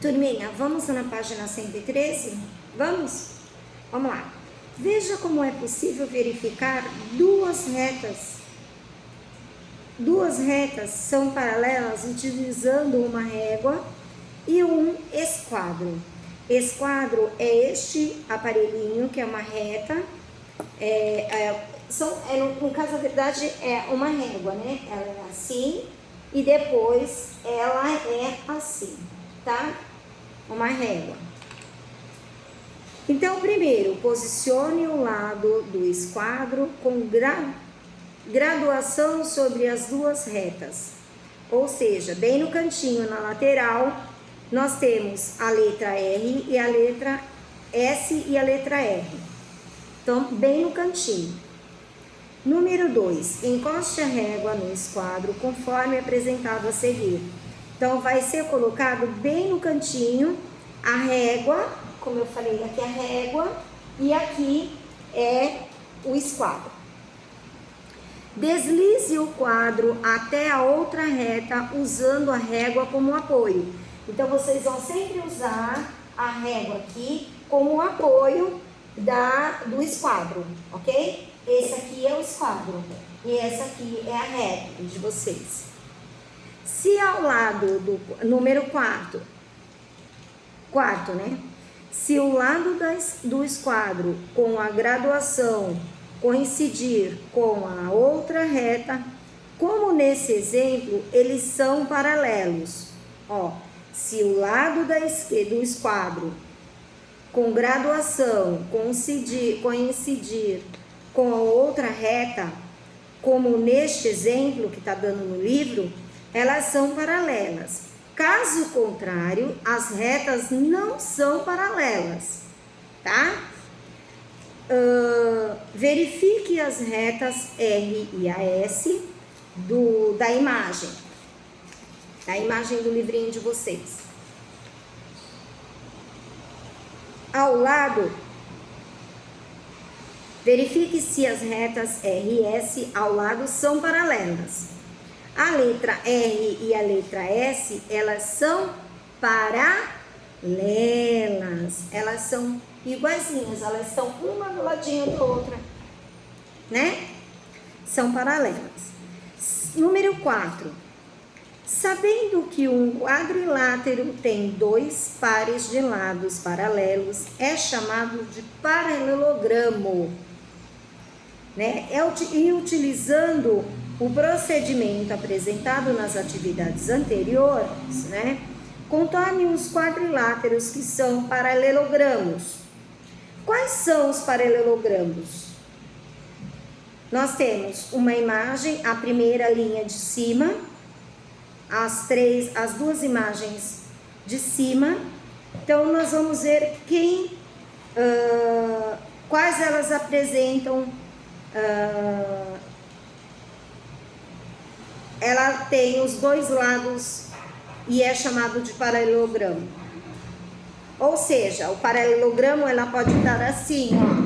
Turminha, vamos na página 113? Vamos? Vamos lá. Veja como é possível verificar duas retas. Duas retas são paralelas utilizando uma régua e um esquadro. Esquadro é este aparelhinho que é uma reta. No caso, a verdade, é uma régua, né? Ela é assim e depois ela é assim, tá? Uma régua. Então, primeiro, posicione o lado do esquadro com graduação sobre as duas retas. Ou seja, bem no cantinho, na lateral, nós temos a letra R e a letra S e a letra R. Então, bem no cantinho. Número 2, encoste a régua no esquadro conforme apresentado a seguir. Então, vai ser colocado bem no cantinho a régua, como eu falei, aqui é a régua e aqui é o esquadro. Deslize o quadro até a outra reta usando a régua como apoio. Então, vocês vão sempre usar a régua aqui como apoio do esquadro, ok? Esse aqui é o esquadro e essa aqui é a régua de vocês. Se ao lado do número 4, né? Se o lado do esquadro com a graduação coincidir com a outra reta, como nesse exemplo, eles são paralelos. Ó, se o lado do esquadro com graduação coincidir com a outra reta, como neste exemplo que está dando no livro, elas são paralelas. Caso contrário, as retas não são paralelas, tá? Verifique as retas R e a S da imagem do livrinho de vocês. Ao lado, verifique se as retas R e S ao lado são paralelas. A letra R e a letra S, elas são paralelas. Elas são iguaizinhas, elas estão uma do ladinho da outra, né? São paralelas. Número 4. Sabendo que um quadrilátero tem dois pares de lados paralelos, é chamado de paralelogramo, né? E utilizando o procedimento apresentado nas atividades anteriores, né? Contorne os quadriláteros que são paralelogramos. Quais são os paralelogramos? Nós temos uma imagem, a primeira linha de cima, as duas imagens de cima. Então, nós vamos ver quais elas apresentam. Ela tem os dois lados e é chamado de paralelogramo. Ou seja, o paralelogramo ela pode estar assim, ó.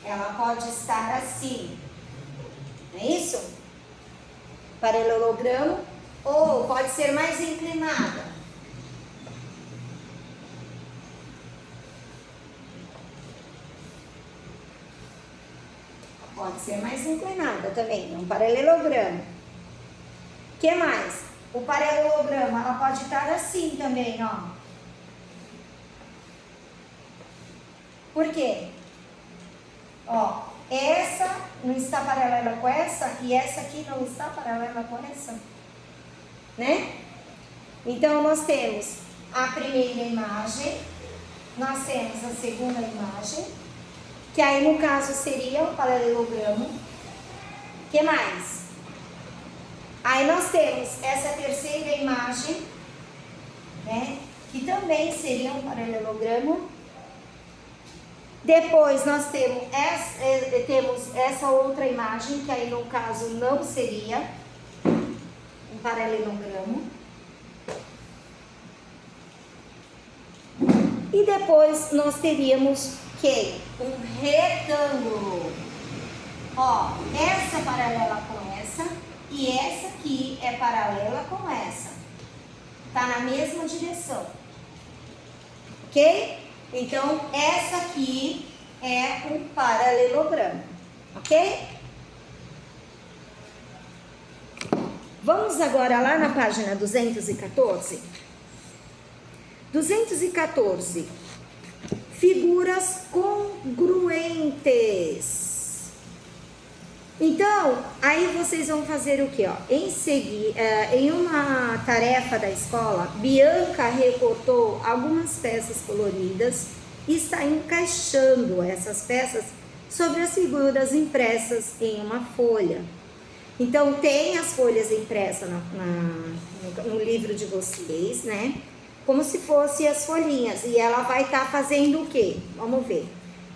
Ela pode estar assim, não é isso? Paralelogramo, ou pode ser mais inclinada. Pode ser mais inclinada também, é um paralelogramo. O que mais? O paralelogramo, ela pode estar assim também, ó. Por quê? Ó, essa não está paralela com essa e essa aqui não está paralela com essa, né? Então, nós temos a primeira imagem, nós temos a segunda imagem, que aí no caso seria o paralelogramo. O que mais? Aí nós temos essa terceira imagem, né? Que também seria um paralelogramo. Depois nós temos essa outra imagem, que aí no caso não seria um paralelogramo. E depois nós teríamos que um retângulo. Ó, essa é paralela com essa e essa aqui é paralela com essa. Tá na mesma direção. Ok? Então, essa aqui é um paralelogramo. Ok? Vamos agora lá na página 214. 214. Figuras congruentes. Então, aí vocês vão fazer o que? Em uma tarefa da escola, Bianca recortou algumas peças coloridas e está encaixando essas peças sobre as figuras impressas em uma folha. Então, tem as folhas impressas no livro de vocês, né? Como se fossem as folhinhas. E ela vai estar fazendo o quê? Vamos ver.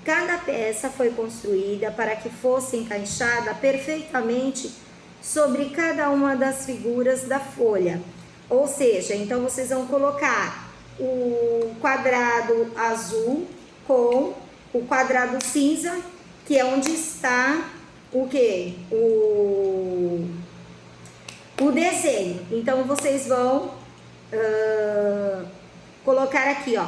Cada peça foi construída para que fosse encaixada perfeitamente sobre cada uma das figuras da folha. Ou seja, então vocês vão colocar o quadrado azul com o quadrado cinza, que é onde está o quê? O desenho. Então vocês vão colocar aqui, ó.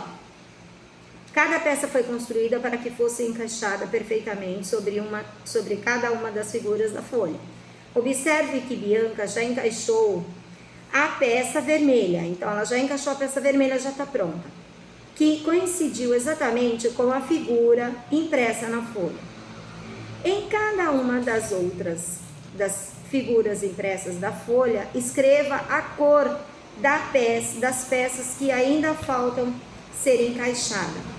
Cada peça foi construída para que fosse encaixada perfeitamente sobre cada uma das figuras da folha. Observe que Bianca já encaixou a peça vermelha. Então, ela já encaixou a peça vermelha, já está pronta. Que coincidiu exatamente com a figura impressa na folha. Em cada uma das outras das figuras impressas da folha, escreva a cor das peças que ainda faltam ser encaixadas.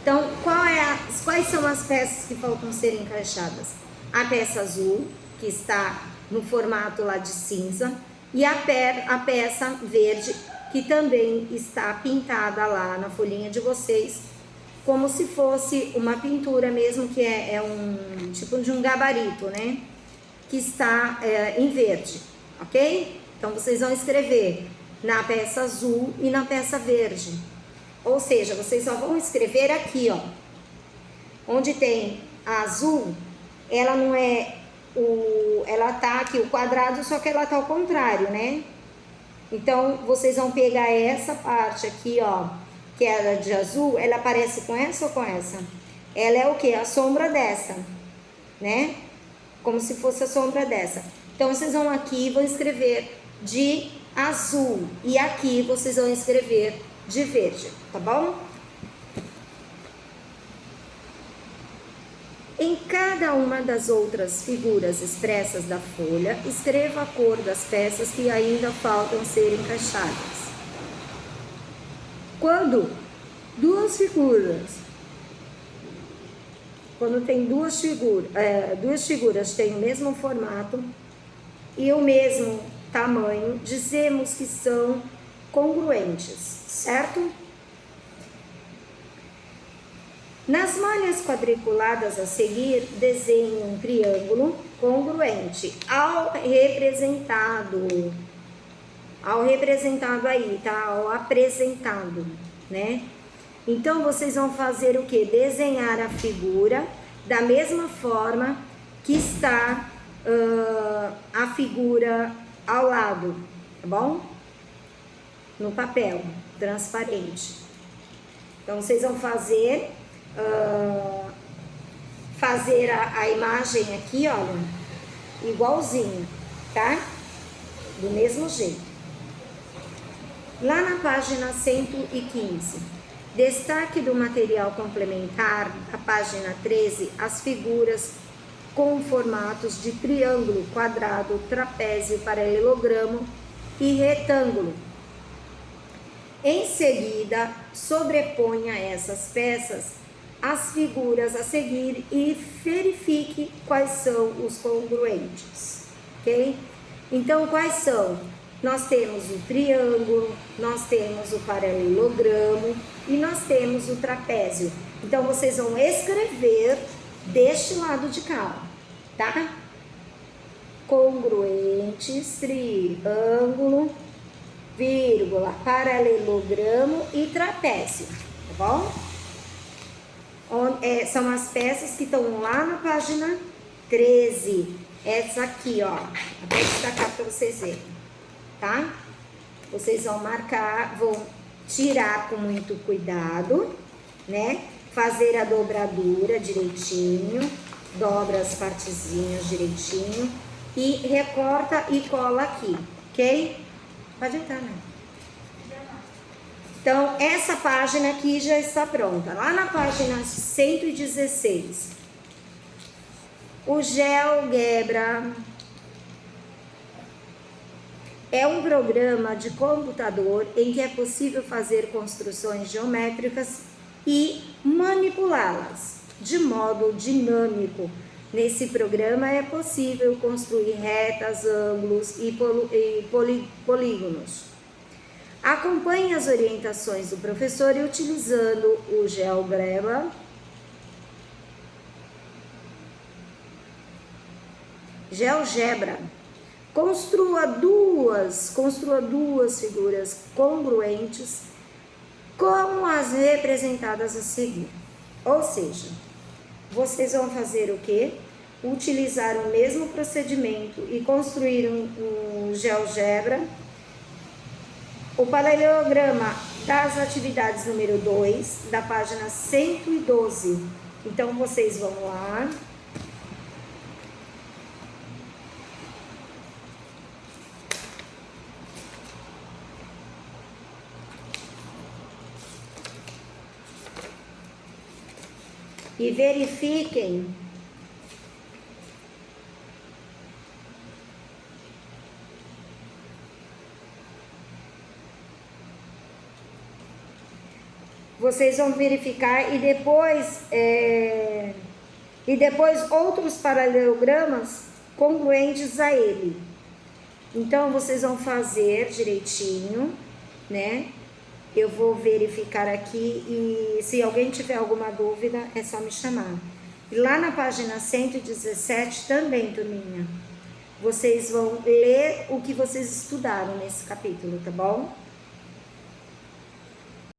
Então, quais são as peças que faltam ser encaixadas? A peça azul, que está no formato lá de cinza, e a peça verde, que também está pintada lá na folhinha de vocês, como se fosse uma pintura mesmo, que é um tipo de um gabarito, né? Que está em verde, ok? Então, vocês vão escrever na peça azul e na peça verde. Ou seja, vocês só vão escrever aqui, ó. Onde tem a azul, ela não é ela tá aqui, o quadrado, só que ela tá ao contrário, né? Então, vocês vão pegar essa parte aqui, ó, que era de azul, ela aparece com essa ou com essa? Ela é o quê? A sombra dessa, né? Como se fosse a sombra dessa. Então, vocês vão aqui e vão escrever de azul. E aqui vocês vão escrever de verde, tá bom? Em cada uma das outras figuras expressas da folha, escreva a cor das peças que ainda faltam ser encaixadas. Quando tem duas figuras têm o mesmo formato e o mesmo tamanho, dizemos que são congruentes, certo? Nas malhas quadriculadas a seguir, desenhe um triângulo congruente ao representado aí, tá? Ao apresentado, né? Então, vocês vão fazer o quê? Desenhar a figura da mesma forma que está a figura ao lado, tá bom? No papel transparente. Então, vocês vão fazer a imagem aqui, olha, igualzinho, tá? Do mesmo jeito. Lá na página 115, destaque do material complementar, a página 13, as figuras com formatos de triângulo, quadrado, trapézio, paralelogramo e retângulo. Em seguida, sobreponha essas peças às figuras a seguir e verifique quais são os congruentes, ok? Então, quais são? Nós temos o triângulo, nós temos o paralelogramo e nós temos o trapézio. Então, vocês vão escrever deste lado de cá, tá? Congruentes, triângulo, vírgula, paralelogramo e trapézio, tá bom? São as peças que estão lá na página 13. Essa aqui, ó. Vou destacar para vocês verem, tá? Vocês vão marcar, vão tirar com muito cuidado, né? Fazer a dobradura direitinho, dobra as partezinhas direitinho e recorta e cola aqui, ok? Pode entrar, né? Então, essa página aqui já está pronta. Lá na página 116, o GeoGebra é um programa de computador em que é possível fazer construções geométricas e manipulá-las de modo dinâmico. Nesse programa é possível construir retas, ângulos e polígonos. Acompanhe as orientações do professor e utilizando o GeoGebra. Construa duas figuras congruentes como as representadas a seguir. Ou seja, vocês vão fazer o quê? Utilizar o mesmo procedimento e construir um GeoGebra. O paralelograma das atividades número 2, da página 112. Então, vocês vão lá. E verifiquem vocês vão verificar e depois outros paralelogramas congruentes a ele. Então vocês vão fazer direitinho, né? Eu vou verificar aqui e se alguém tiver alguma dúvida é só me chamar. E lá na página 117 também, turminha, vocês vão ler o que vocês estudaram nesse capítulo, tá bom?